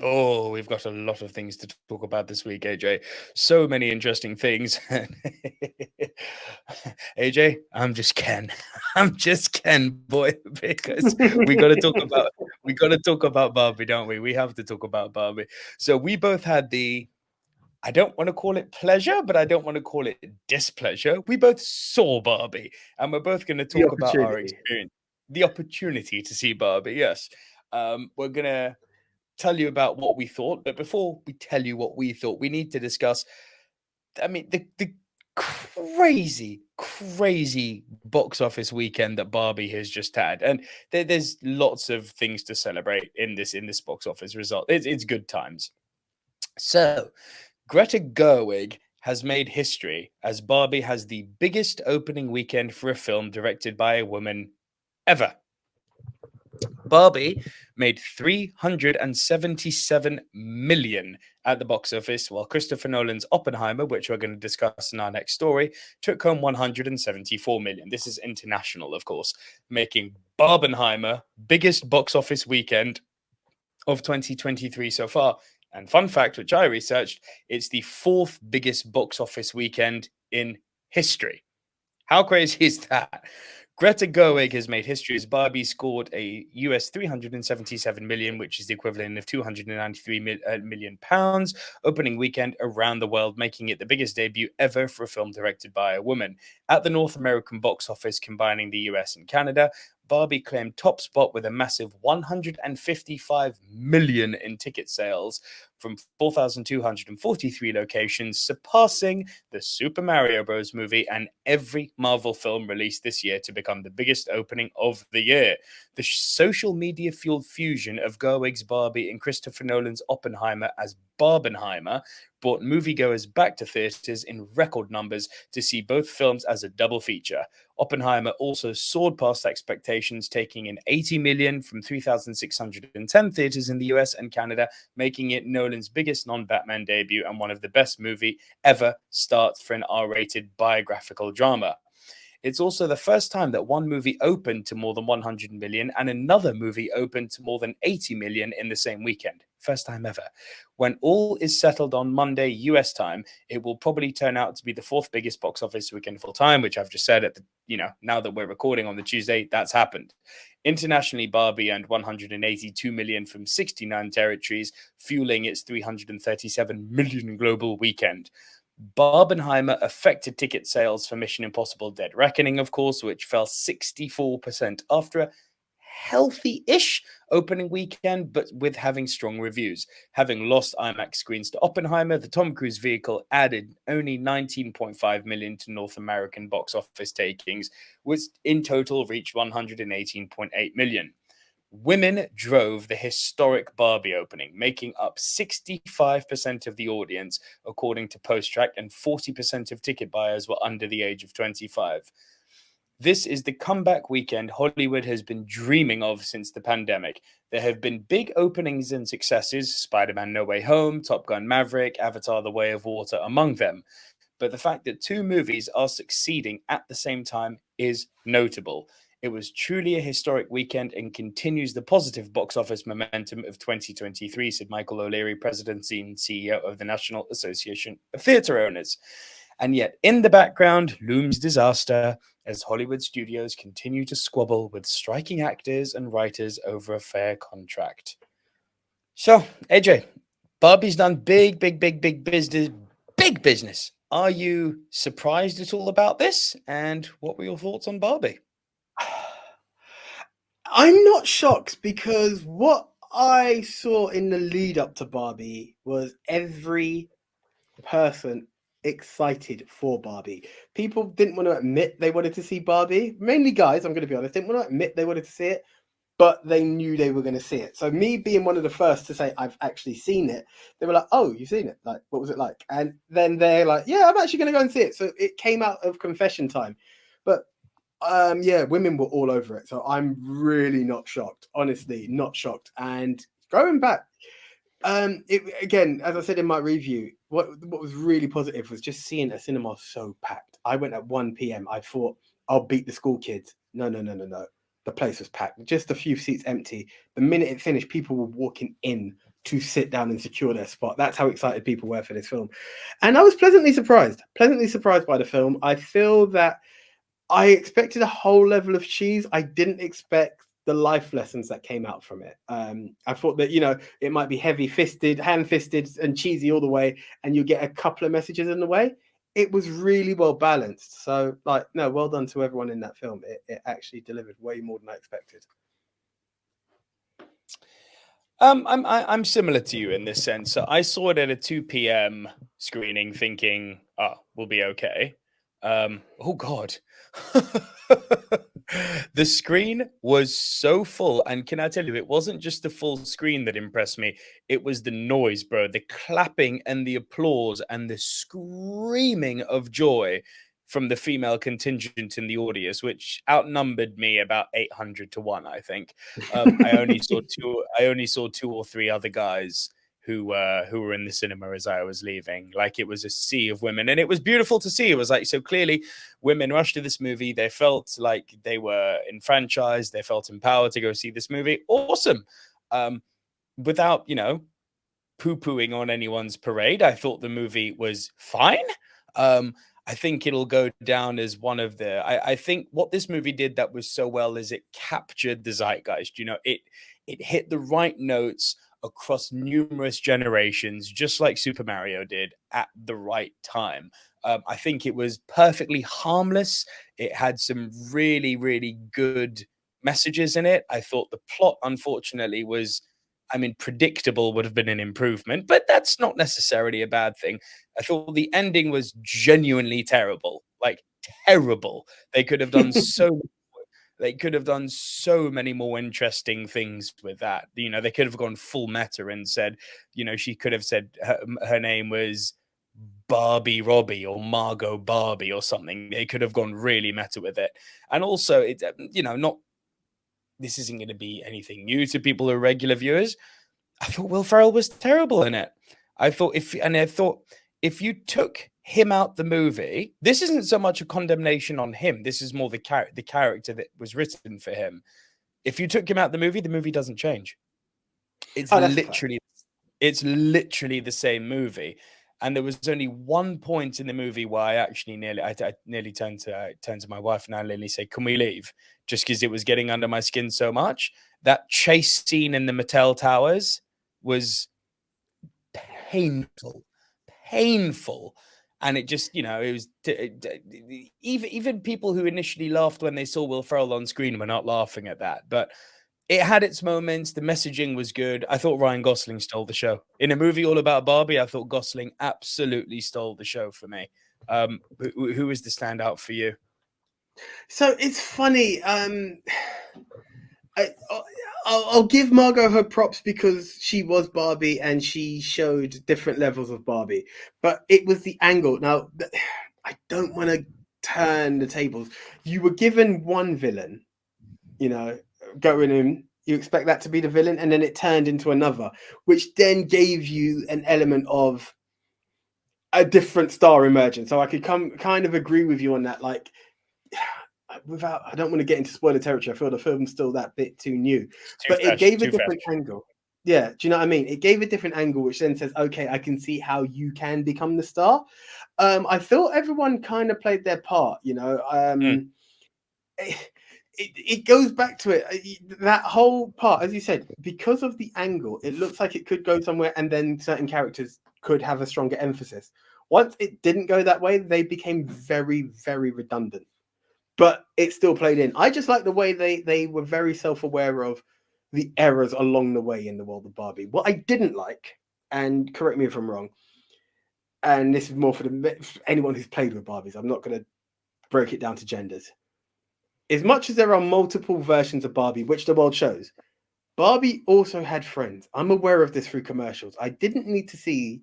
Oh, we've got a lot of things to talk about this week, AJ. So many interesting things. AJ, I'm just Ken. I'm just Ken, boy, because we got to talk about Barbie, don't we? We have to talk about Barbie. So we both had the, I don't want to call it pleasure, but I don't want to call it displeasure. We both saw Barbie, and we're both going to The talk about our opportunity. experience, the opportunity to see Barbie. Yes. We're going to tell you about what we thought. But before we tell you what we thought, we need to discuss, I mean, the crazy, crazy box office weekend that Barbie has just had. And there's lots of things to celebrate in this box office result. It's good times. So, Greta Gerwig has made history as Barbie has the biggest opening weekend for a film directed by a woman ever. Barbie made 377 million at the box office, while Christopher Nolan's Oppenheimer, which we're going to discuss in our next story, took home 174 million. This is international, of course, making Barbenheimer biggest box office weekend of 2023 so far. And fun fact, which I researched, it's the fourth biggest box office weekend in history. How crazy is that? Greta Gerwig has made history as Barbie scored a US 377 million, which is the equivalent of 293 million pounds, opening weekend around the world, making it the biggest debut ever for a film directed by a woman. At the North American box office, combining the US and Canada, Barbie claimed top spot with a massive 155 million in ticket sales from 4,243 locations, surpassing the Super Mario Bros. Movie and every Marvel film released this year to become the biggest opening of the year. The social media fueled fusion of Gerwig's Barbie and Christopher Nolan's Oppenheimer as Barbenheimer brought moviegoers back to theaters in record numbers to see both films as a double feature. Oppenheimer also soared past expectations, taking in 80 million from 3,610 theaters in the US and Canada, making it Nolan's biggest non-Batman debut and one of the best movie ever starts for an R-rated biographical drama. It's also the first time that one movie opened to more than 100 million and another movie opened to more than 80 million in the same weekend. First time ever. When all is settled on Monday US time, it will probably turn out to be the fourth biggest box office weekend of all time, which I've just said at the, now that we're recording on the Tuesday, that's happened. Internationally, Barbie earned 182 million from 69 territories, fueling its 337 million global weekend. Barbenheimer affected ticket sales for Mission Impossible Dead Reckoning, of course, which fell 64% after a healthy-ish opening weekend, but with having strong reviews. Having lost IMAX screens to Oppenheimer, the Tom Cruise vehicle added only 19.5 million to North American box office takings, which in total reached 118.8 million. Women drove the historic Barbie opening, making up 65% of the audience, according to PostTrack, and 40% of ticket buyers were under the age of 25. This is the comeback weekend Hollywood has been dreaming of since the pandemic. There have been big openings and successes, Spider-Man No Way Home, Top Gun Maverick, Avatar The Way of Water among them. But the fact that two movies are succeeding at the same time is notable. It was truly a historic weekend and continues the positive box office momentum of 2023, said Michael O'Leary, President and CEO of the National Association of Theatre Owners. And yet, in the background looms disaster as Hollywood studios continue to squabble with striking actors and writers over a fair contract. So, AJ, Barbie's done big, big, big, big business. Big business. Are you surprised at all about this? And what were your thoughts on Barbie? I'm not shocked because what I saw in the lead up to Barbie was every person excited for Barbie. People didn't want to admit they wanted to see Barbie. Mainly guys, I'm going to be honest, didn't want to admit they wanted to see it, but they knew they were going to see it. So me being one of the first to say I've actually seen it, they were like, "Oh, you've seen it? Like, what was it like?" And then they're like, "Yeah, I'm actually going to go and see it." So it came out of confession time. But yeah, women were all over it. So I'm really not shocked. Honestly, not shocked. And going back, it again, as I said in my review, what was really positive was just seeing a cinema so packed. I went at 1 p.m. I thought I'll beat the school kids. No, no, no, no, no. The place was packed. Just a few seats empty. The minute it finished, people were walking in to sit down and secure their spot. That's how excited people were for this film. And I was pleasantly surprised by the film. I feel that I expected a whole level of cheese. I didn't expect the life lessons that came out from it. I thought that, it might be heavy-fisted, hand-fisted, and cheesy all the way, and you get a couple of messages in the way. It was really well balanced. So, no, well done to everyone in that film. It actually delivered way more than I expected. I'm similar to you in this sense. So I saw it at a 2 p.m. screening, thinking, "Oh, we'll be okay." Oh God, the screen was so full, and can I tell you, it wasn't just the full screen that impressed me. It was the noise, bro. The clapping and the applause and the screaming of joy from the female contingent in the audience, which outnumbered me about 800 to 1, I think. I only saw two or three other guys who were in the cinema as I was leaving. Like, it was a sea of women, and it was beautiful to see. It was like, so clearly women rushed to this movie. They felt like they were enfranchised. They felt empowered to go see this movie. Awesome. Without, poo-pooing on anyone's parade, I thought the movie was fine. I think it'll go down as one of the. I think what this movie did that was so well is it captured the zeitgeist. It hit the right notes across numerous generations, just like Super Mario did at the right time. I think it was perfectly harmless. It had some really, really good messages in it. I thought the plot, unfortunately, was. I mean, predictable would have been an improvement, but that's not necessarily a bad thing. I thought the ending was genuinely terrible, like terrible. They could have done so. They could have done so many more interesting things with that. They could have gone full meta and said, she could have said her name was Barbie Robbie or Margot Barbie or something. They could have gone really meta with it. And also, it, not this isn't going to be anything new to people who are regular viewers. I thought Will Ferrell was terrible in it. I thought if you took him out the movie, this isn't so much a condemnation on him. This is more the character that was written for him. If you took him out the movie doesn't change. It's literally the same movie. And there was only one point in the movie where I nearly turned to my wife and I nearly say, "Can we leave?" Just because it was getting under my skin so much. That chase scene in the Mattel Towers was painful, and it just, it was even people who initially laughed when they saw Will Ferrell on screen were not laughing at that, but it had its moments. The messaging was good. I thought Ryan Gosling stole the show in a movie all about Barbie. I thought Gosling absolutely stole the show for me. Who is the standout for you? So it's funny. I'll give Margot her props because she was Barbie and she showed different levels of Barbie, but it was the angle. Now, I don't want to turn the tables. You were given one villain, going in, you expect that to be the villain, and then it turned into another, which then gave you an element of a different star emerging. So I could kind of agree with you on that. Like, I don't want to get into spoiler territory. I feel the film's still that bit too new, but it gave a different angle. Yeah, do you know what I mean? It gave a different angle, which then says, okay, I can see how you can become the star. I felt everyone kind of played their part, It goes back to it. That whole part, as you said, because of the angle, it looks like it could go somewhere, and then certain characters could have a stronger emphasis. Once it didn't go that way, they became very, very redundant. But it still played in. I just like the way they were very self-aware of the errors along the way in the world of Barbie. What I didn't like, and correct me if I'm wrong, and this is more for anyone who's played with Barbies, I'm not going to break it down to genders. As much as there are multiple versions of Barbie, which the world shows, Barbie also had friends. I'm aware of this through commercials. I didn't need to see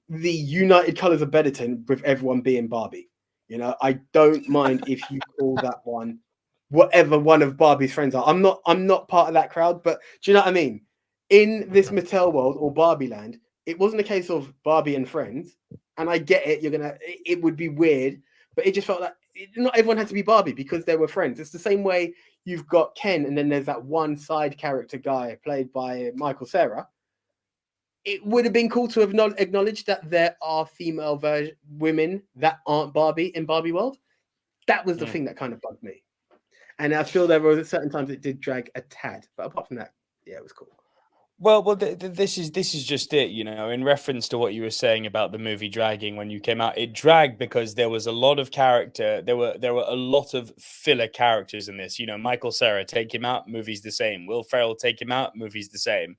the United Colors of Benetton with everyone being Barbie. I don't mind if you call that one whatever one of Barbie's friends are. I'm not part of that crowd, but do you know what I mean? In this Mattel world or Barbie land, it wasn't a case of Barbie and friends. And I get it. It would be weird, but it just felt like not everyone had to be Barbie because they were friends. It's the same way you've got Ken, and then there's that one side character guy played by Michael Cera. it would have been cool to have acknowledged that there are female women that aren't Barbie in Barbie world. That was the thing that kind of bugged me. And I feel there were certain times it did drag a tad, but apart from that, yeah, it was cool. Well, this is just it, you know. In reference to what you were saying about the movie dragging when you came out, it dragged because there was a lot of character. There were a lot of filler characters in this. You know, Michael Cera, take him out, movie's the same. Will Ferrell, take him out, movie's the same.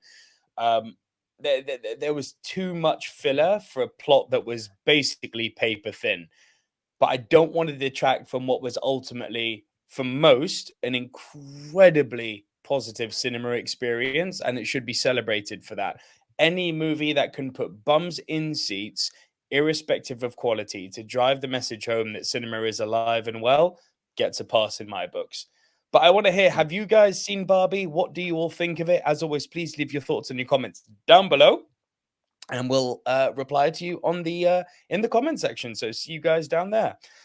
Um, there was too much filler for a plot that was basically paper thin. But I don't want to detract from what was ultimately, for most, an incredibly positive cinema experience, and it should be celebrated for that. Any movie that can put bums in seats, irrespective of quality, to drive the message home that cinema is alive and well, gets a pass in my books. But I want to hear, have you guys seen Barbie? What do you all think of it? As always, please leave your thoughts and your comments down below, and we'll reply to you on the in the comment section. So see you guys down there.